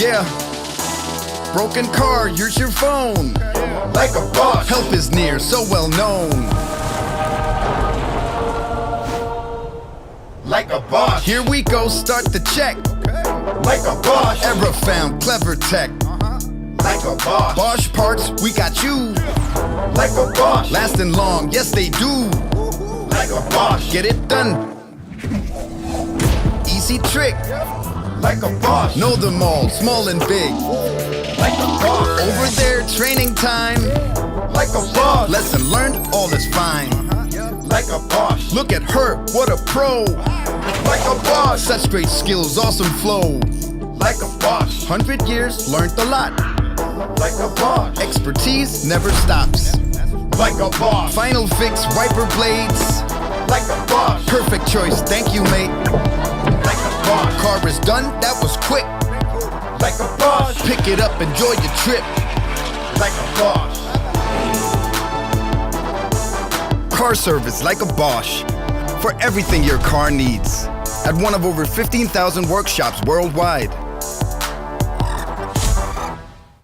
Yeah. Broken car, here's your phone. Like a Bosch. Help is near, so well known. Like a Bosch. Here we go, start the check. Like a Bosch. Error found, clever tech. Like a Bosch. Bosch parts, we got you. Like a Bosch. Lasting long, yes they do. Like a Bosch. Get it done. Easy trick. Like a Bosch. Know them all, small and big. Like a Bosch. Over there, training time. Like a Bosch. Lesson learned, all is fine. Like a Bosch. Look at her, what a pro. Like a Bosch. Such great skills, awesome flow. Like a Bosch. 100 years, learned a lot. Like a Bosch. Expertise never stops. Like a Bosch. Final fix, wiper blades. Like a Bosch. Perfect choice, thank you mate. Like a Bosch. Car is done, that was quick. Like a Bosch. Pick it up, enjoy your trip. Like a Bosch. Car service like a Bosch. For everything your car needs. At one of over 15,000 workshops worldwide.